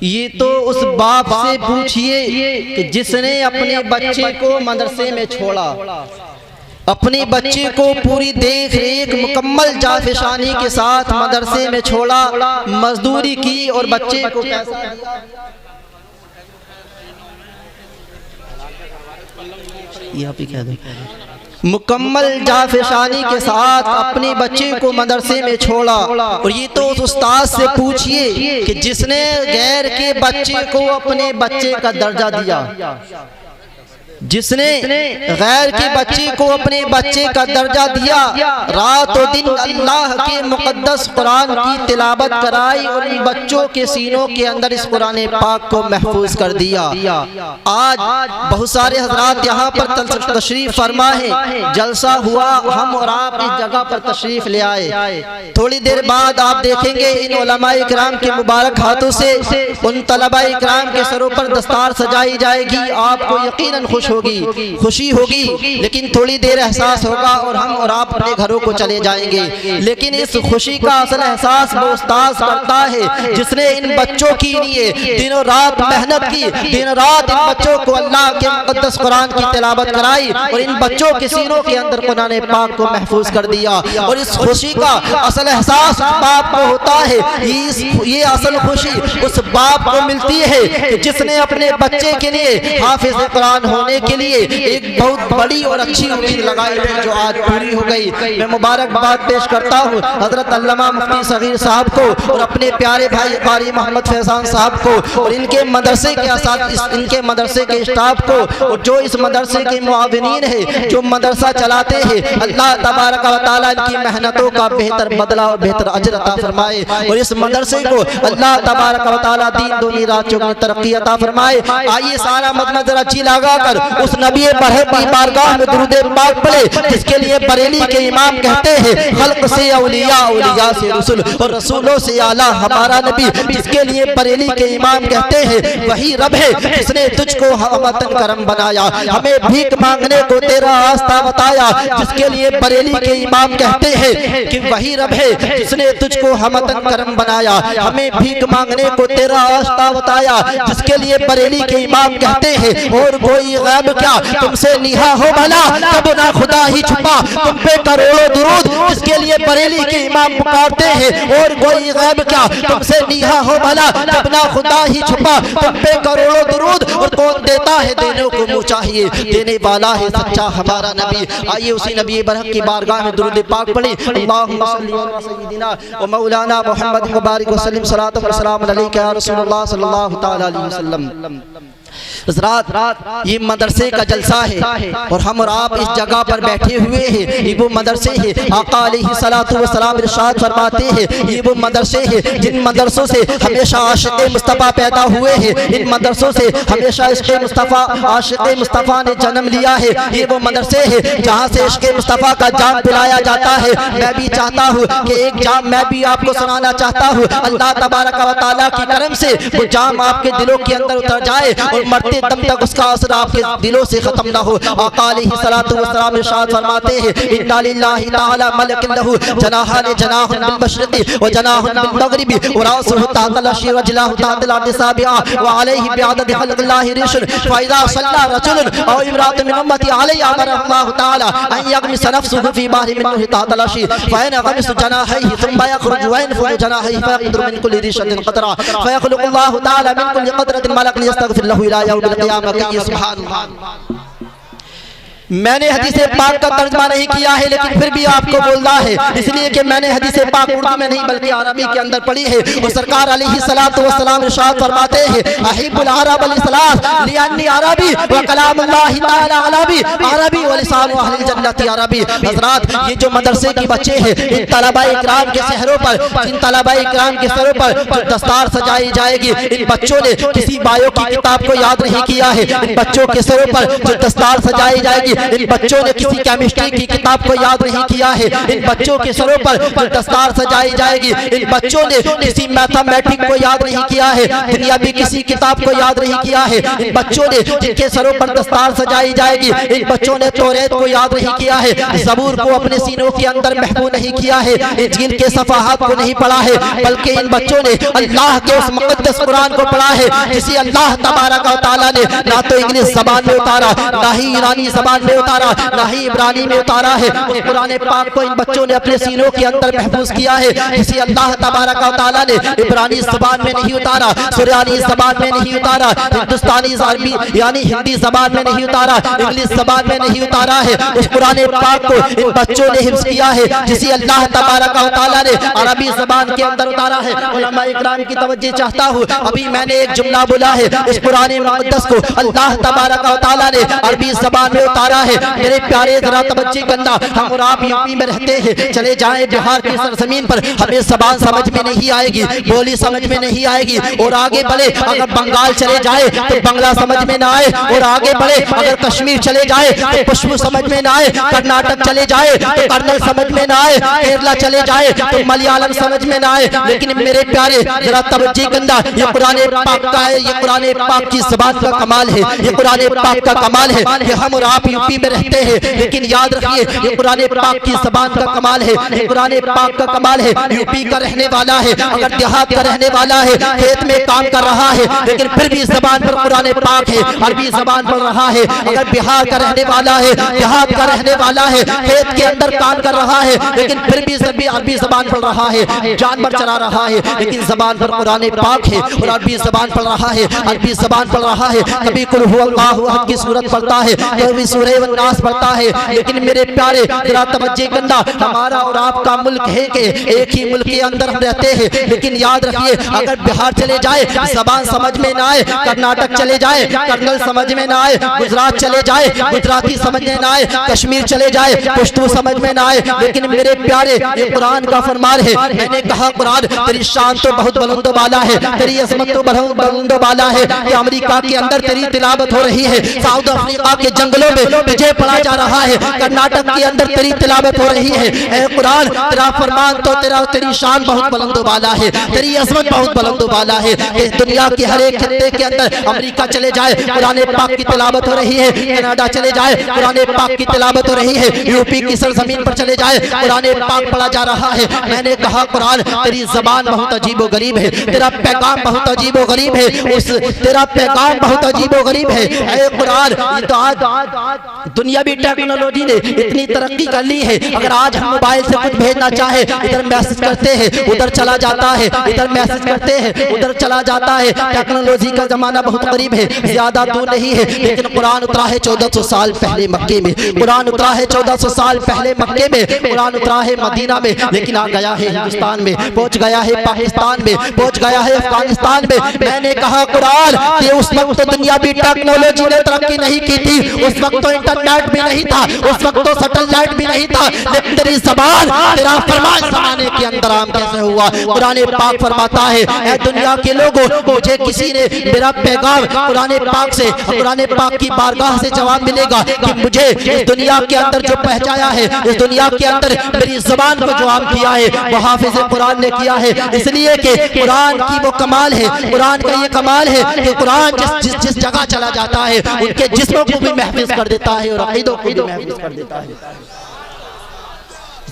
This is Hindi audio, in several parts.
ये तो उस बाप से पूछिए कि जिसने अपने बच्चे को मदरसे में छोड़ा, अपने बच्चे को पूरी देख रेख मुकम्मल जाफिशानी के साथ मदरसे में छोड़ा, मजदूरी की और बच्चे को पैसा दिया। ये आप ही कह दो। मुकम्मल जाफिशानी के साथ अपने बच्चे को मदरसे में छोड़ा। और ये तो उस उस्ताद से पूछिए कि जिसने गैर के बच्चे को अपने बच्चे का दर्जा दिया, जिसने गैर के बच्चे को अपने बच्चे का दर्जा दिया, रात और दिन अल्लाह के मुक़द्दस कुरान की तिलावत कराई और इन बच्चों के सीनों के अंदर इस कुरान पाक को महफूज कर दिया। आज बहुत सारे हजरात यहाँ पर तशरीफ फरमा है, जलसा हुआ, हम और आप इस जगह पर तशरीफ ले आए। थोड़ी देर बाद आप देखेंगे इन उलमाए इकराम के मुबारक हाथों से उन तलबाए इकराम के सरों पर दस्तार सजाई जाएगी। आपको यकीनन खुशी होगी, लेकिन थोड़ी देर एहसास होगा और हम और आप अपने घरों को चले जाएंगे। लेकिन इस खुशी का असल एहसास वो उस्ताद करता है जिसने इन बच्चों के लिए दिनों रात मेहनत की, दिन रात इन बच्चों को अल्लाह के मुक़द्दस कुरान की तिलावत कराई और इन बच्चों के सीनों के अंदर कुरान पाक को महफूज कर दिया। और इस खुशी का असल एहसास बाप को होता है। ये असल खुशी उस बाप को मिलती है कि जिसने अपने बच्चे के लिए हाफिज कुरान होने के लिए एक बहुत बड़ी और अच्छी उम्मीद लगाई थी, जो आज पूरी हो गई। मैं मुबारकबाद पेश करता हूँ हजरत अल्लामा मुफ्ती सगीर साहब को और अपने प्यारे भाई कारी मोहम्मद फैजान साहब को और इनके मदरसे के इनके मदरसे के स्टाफ को और जो इस मदरसे के मुआविनीन है, जो मदरसा चलाते हैं। अल्लाह तबारक व तआला इनकी मेहनतों का बेहतर बदला और बेहतर अजर अता फरमाए और इस मदरसे को अल्लाह तबारक व तआला दीन दुनिया रात चौगुनी तरक्की अता फरमाए। आइए सारा मजमा जरा जी लगा कर उस नबी बरहक की बारगाह में दुरूद पाक पढ़े जिसके लिए बरेली के इमाम कहते हैं खल्क से औलिया, औलिया से रसूल और रसूलों से आला हमारा नबी। जिसके लिए बरेली के इमाम कहते हैं वही रब है जिसने तुझको हमतन करम बनाया, हमें भीख मांगने को तेरा रास्ता बताया। जिसके लिए बरेली के इमाम कहते हैं कि वही रब है जिसने तुझको हमतन करम बनाया, हमें भीख मांगने को तेरा रास्ता बताया। जिसके लिए बरेली के इमाम कहते हैं और कोई गैब क्या तुमसे निहा हो भला, तब ना खुदा ही छुपा तुम पे करोड़ों दुरूद। जिसके लिए बरेली के इमाम पुकारते हैं और कोई गैब क्या तुमसे निहा हो भला, तब ना खुदा ही छुपा तुम पे करोड़ों दुरूद। और कौन देता है देने को मुँह चाहिए, देने वाला है सच्चा हमारा नबी। आइए उसी नबी बरहक की बारगाह में दुरूद पाक पढ़े। अल्लाहुम्मा सल्ली अला सय्यिदिना व मौलाना मुहम्मद मुबारक व सल्लिम सलातो व सलाम अलैका या रसूलुल्लाह सल्लल्लाहु तआला अलैहि वसल्लम। रात ये मदरसे का जलसा है और हम और आप इस जगह पर बैठे हुए हैं। ये वो मदरसे है, आका अलैहिस्सलातु वस्सलाम इरशाद फरमाते हैं, ये वो मदरसे है जिन मदरसों से हमेशा आशिक़े मुस्तफ़ा पैदा हुए हैं। इन मदरसों से हमेशा इश्क़े मुस्तफ़ा, आशिक़े मुस्तफ़ा ने जन्म लिया है। ये वो मदरसे है जहाँ से इश्क़े मुस्तफ़ा का जाम पिलाया जाता है। मैं भी चाहता हूँ कि एक जाम मैं भी आपको सुनाना चाहता हूँ। अल्लाह तबारक व तआला की करम से वो जाम आपके दिलों के अंदर उतर जाए और मरते दम तक उसका असर आपके दिलों से खत्म ना हो। आका अलैहिस्सलातु वस्सलाम इरशाद फरमाते हैं, इन्ना लिल्लाहि तआला मलकन लहू जनाहान जनाहुन बिल मशरिक़ी व जनाहुन बिल मग़रिबी व रासुहु तहतल अर्शि व जलाहु तहतल अर्दि साबिआ व अलैहि बिअदद खल्क़िल्लाहि रिशन फ़इज़ा सल्ला रजुलन औ इम्राअतुन मिन उम्मती अलैहि अमरहु तआला अन यग़मिस नफ़्सुहु फ़ी बहरि मिन नूहि तहतल अर्शि फ़इन यग़मिस जनाहैहि थुम्मा यख़रुजु व यनफ़ुज़ु जनाहैहि फ़यक़दिरु मिन कुल्लि रिशतिन क़तरा फ़यख़्लुक़ुल्लाहु तआला मिन कुल्लि क़तरतिन मलक लियस्तग़फ़िर लहु इला यौमिल क़ियामह। सुभान अल्लाह। मैंने हदीस पाक का तर्जुमा नहीं किया है लेकिन फिर भी आपको बोलना है, इसलिए कि मैंने हदीस पाक उर्दू में नहीं बल्कि अरबी के अंदर पढ़ी है। और सरकार अलैहिस्सलातु वस्सलाम इरशाद फरमाते हैं, अहिब्बुल अरब लिसलास लिअन्नी अरबी व कलामुल्लाहि तआला अरबी अरबी व लिसानु अहलिल जन्नति अरबी। हज़रात, ये जो मदरसे के बच्चे हैं, इन तलबा इकराम के सहरों पर, इन तलबा इकराम के सरों पर जो दस्तार सजाई जाएगी, इन बच्चों ने किसी बायो की किताब को याद नहीं किया है। इन बच्चों के सरों पर जो दस्तार सजाई जाएगी इन बच्चों ने किसी केमिस्ट्री की किताब को याद नहीं किया है। इन बच्चों के सरों पर दस्तार सजाई जाएगी। इन बच्चों ने किसी मैथमेटिक को याद नहीं किया है, दुनियावी किसी किताब को याद नहीं किया है। इन बच्चों ने जिनके सरों पर दस्तार सजाई जाएगी, इन बच्चों ने तौरात को याद नहीं किया है, ज़बूर को अपने सीनों के अंदर महफूज नहीं किया है, इंजील के सफ़हात को नहीं पढ़ा है, बल्कि इन बच्चों ने अल्लाह के उस मुक़द्दस कुरान को पढ़ा है जिसे अल्लाह तबारक व तआला ने ना तो इंग्लिश ज़बान में उतारा, ना ही ईरानी ज़बान में उतारा, ना ही इब्रानी में उतारा है। उस कुरान पाक को इन बच्चों ने अपने सीनों के अंदर महफूज किया है जिसे अल्लाह तबारक व तआला ने इब्रानी ज़बान में नहीं उतारा, सुरयानी ज़बान में नहीं उतारा, हिंदुस्तानी अरबी यानी हिंदी ज़बान में नहीं उतारा, इंग्लिश ज़बान में नहीं उतारा है। उस कुरान पाक को इन बच्चों ने हिफ्ज़ किया है जिसे अल्लाह तबारक व तआला ने अरबी ज़बान के अंदर उतारा है। उलमा इकराम की तवज्जो चाहता हूँ, अभी मैंने एक जुमला बोला है, इस कुरान मुक़द्दस को अल्लाह तबारक व तआला ने अरबी ज़बान में उतारा है। मेरे प्यारे ज़रा तवज्जो करना, हम और आप यूपी में रहते हैं, चले जाएं बिहार की सरजमीन पर, हमें ज़बान समझ में नहीं आएगी, बोली समझ में नहीं आएगी, और आगे बढ़े अगर बंगाल चले जाए तो बंगला समझ में ना आए, और आगे बढ़े अगर कश्मीर चले जाए तो पश्तो समझ में ना आए, कर्नाटक चले जाए तो कन्नड़ समझ में ना आए, केरला चले जाए तो मलयालम समझ में ना आए। लेकिन मेरे प्यारे जरा तवज्जो करना, ये कुरान पाक का है, ये कुरान पाक की ज़बान का कमाल है, ये कुरान पाक का कमाल है कि हम और आप यूपी में रहते हैं, लेकिन याद रखिए ये कुरान पाक की ज़बान का कमाल है, ये कुरान पाक का कमाल है। यूपी का रहने वाला है, अगर देहात का रहने वाला है, खेत में काम कर रहा है, लेकिन फिर भी ज़बान पर कुरान पाक है, अरबी ज़बान पढ़ रहा है। अगर बिहार का रहने वाला है, देहात का रहने वाला है, खेत के अंदर काम कर रहा है, लेकिन फिर भी सभी अरबी ज़बान पढ़ रहा है, जानवर चरा रहा है, लेकिन ज़बान पर कुरान पाक है और अरबी ज़बान पढ़ रहा है, अरबी ज़बान पढ़ रहा है। कभी कुल हुवल्लाहु अहद की सूरत पढ़ता है, कभी सूरह वन्नास पढ़ता है। लेकिन मेरे प्यारे जरा तवज्जो करना, हमारा और आपका मुल्क है कि एक ही मुल्क के अंदर हम रहते हैं, लेकिन याद रखिए अगर बिहार चले जाए ज़बान समझ में ना आए, कर्नाटक चले जाए कन्नड़ समझ में ना आए, गुजरात चले जाए गुजराती समझ में ना आए, कश्मीर चले जाए पश्तो समझ में ना आए, लेकिन मेरे प्यारे ये कुरान का फरमान है। मैंने कहा कुरान तेरी शान तो बहुत बुलंद वाला है, तेरी अज़मत तो बहुत बुलंद वाला है कि अमेरिका के अंदर तेरी तिलावत हो रही है, साउथ अफ्रीका के जंगलों में तुझे पढ़ा जा रहा है, कर्नाटक के अंदर तेरी तिलावत हो रही है। ऐ कुरान तेरा फरमान तो तेरी शान बहुत बुलंद वाला है, तेरी अज़मत बहुत बुलंद वाला है। इस दुनिया के हर एक खत्ते के अंदर अमेरिका चले जाए कुरान पाक की तिलावत हो रही है, कनाडा चले जाए कुरान पाक की तिलावत हो रही है, यूपी की सरजमीन पर चले जाए कुरान पाक पढ़ा जा रहा है। मैंने कहा कुरान तेरी ज़बान बहुत अजीबो गरीब है, तेरा पैगाम बहुत अजीबो गरीब है, उस तेरा पैगाम बहुत अजीबो गरीब है। ऐ कुरान तो आज दुनियावी टेक्नोलॉजी ने इतनी तरक्की कर ली है, अगर आज हम मोबाइल से कुछ भेजना चाहे इधर मैसेज करते हैं उधर चला जाता है, इधर मैसेज करते हैं उधर चला जाता है। टेक्नोलॉजी का जमाना बहुत करीब है, ज्यादा दूर नहीं है। लेकिन कुरान उतरा है 1400 साल पहले मक्के में, कुरान उतरा है 1400 साल पहले मक्के में, कुरान उतरा है मदीना में, लेकिन आ गया है हिंदुस्तान में, पहुंच गया है पाकिस्तान में, पहुंच गया है अफगानिस्तान में। मैंने कहा कुरान कि उस वक्त तो दुनियावी टेक्नोलॉजी ने तरक्की नहीं की थी, उस वक्त तो इंटरनेट भी नहीं था, उस वक्त तो सैटेलाइट भी नहीं था, लेकिन तेरी ज़बान तेरा फरमान ज़माने के अंदर आम कैसे हुआ। कुरान पाक फरमाता है ऐ दुनिया के लोगों, मुझे किसी ने मेरा पैगाम कुरान पाक से, कुरान पाक की बारगाह से जवाब मिलेगा कि मुझे इस दुनिया के अंदर जो पहचाया है, इस दुनिया के अंदर मेरी ज़बान को जवाब किया है वो हाफिज़ कुरान ने किया है। इसलिए कि कुरान की वो कमाल है, कुरान का ये कमाल है कि कुरान जिस जगह चला जाता है उनके जिस्मों को भी महफूज कर देता है और अक़ीदों को भी महफूज कर देता है।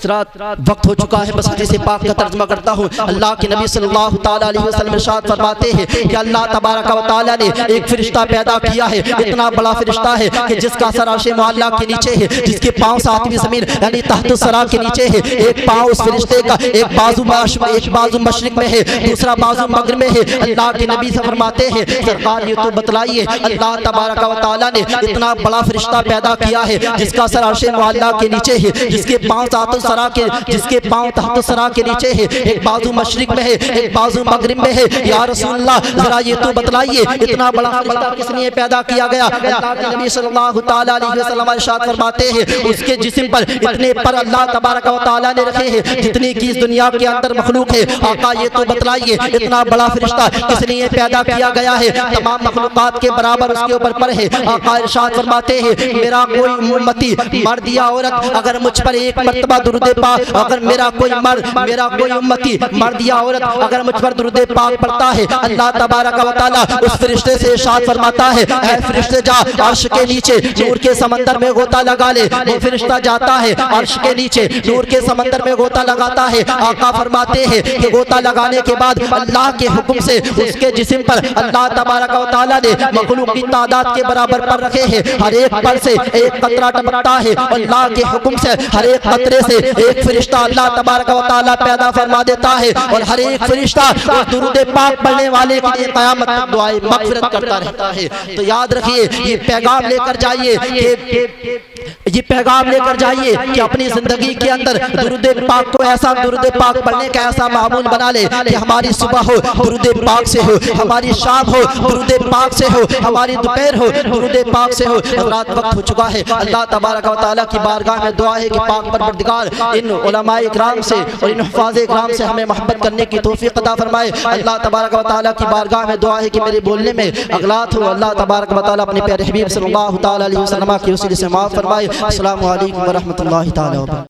वक्त हो चुका है, बस जिसे पाक का तर्जुमा करता हूँ। अल्लाह के नबी सल्लल्लाहु ताला अलैहि वसल्लम इरशाद फरमाते हैं कि अल्लाह तबारक व तआला ने एक फरिश्ता पैदा किया है, इतना बड़ा फरिश्ता है कि जिसका सर अर्शे मुअल्ला के नीचे है, जिसके पाँव सातवीं ज़मीन यानी तहत सरा के नीचे है। एक पाँव उस फरिश्ते का एक बाजू मशरिक में है, दूसरा बाजू मगरिब में है। अल्लाह के नबी से फरमाते हैं सरकार ये तो बतलाइए, अल्लाह तबारक व तआला ने इतना बड़ा फरिश्ता पैदा किया है जिसका सर अर्शे मुअल्ला के नीचे है, जिसके पाँव सातों सरा के, जिसके पाँव तहत सरा के नीचे है, एक बाजू मशरिक में है, एक बाजू मगरिब में है। या रसूलल्लाह जरा ये तो बतलाइए इतना बड़ा फरिश्ता किस लिए पैदा किया गया? अल्लाह के नबी सल्लल्लाहु तआला अलैहि वसल्लम इरशाद फरमाते हैं उसके जिस्म पर इतने पर अल्लाह तबारक व तआला ने रखे हैं जितनी की इस दुनिया के अंदर मखलूक है। आका ये तो बतलाइए इतना बड़ा फरिश्ता किस लिए पैदा किया गया है? तमाम मखलूकात के बराबर उसके ऊपर पर है। आका इरशाद फरमाते हैं मेरा कोई उम्मती मर्द या औरत अगर मुझ पर एक मर्तबा दुरूद पाक, अगर मेरा कोई उम्मती मर्द या औरत अगर मुझ पर दुरूद पाक पढ़ता है, अल्लाह तबारक व तआला उस फरिश्ते से इरशाद फरमाता है ऐ फरिश्ते जा अर्श के नीचे नूर के समंदर में गोता लगा ले। वो फरिश्ता जाता है अर्श के नीचे नूर के समंदर में गोता लगाता है। आका फरमाते हैं कि गोता लगाने के बाद अल्लाह के हुक्म से उसके जिस्म पर अल्लाह तबारक व तआला ने मखलूक की तादाद के बराबर पर रखे हैं। हर एक पर से एक कतरा टपकता है। अल्लाह के हुक्म से हर एक कतरे से एक फरिश्ता अल्लाह तबारक व तआला पैदा फरमा देता है और हर एक फरिश्ता उस दुरूद पाक पढ़ने वाले के लिए क़यामत तक दुआए मग़फ़िरत करता रहता है। तो याद रखिए ये पैगाम लेकर जाइए कि अपनी जिंदगी के अंदर दुरूद पाक को ऐसा दुरूद पाक पढ़ने का ऐसा मामूल बना ले कि हमारी सुबह हो दुरूद पाक से हो, हमारी शाम हो दुरूद पाक से हो, हमारी दोपहर हो दुरूद पाक से हो। रात वक्त हो चुका है। अल्लाह तबारक व तआला की बारगाह में दुआ है कि पाक परवरदिगार इन उलमाए इकराम से और इन हुफ़ाज़ इकराम से हमें मोहब्बत करने की तौफ़ीक़ अता फरमाए। अल्लाह तबारक व तआला की बारगाह में दुआ है कि मेरे बोलने में अगलात हो अल्लाह तबारक व तआला अपने प्यारे हबीब सल्लल्लाहु तआला अलैहि वसल्लम की वसीले से माफ़ फरमाए। अस्सलामु अलैकुम व रहमतुल्लाहि तआला।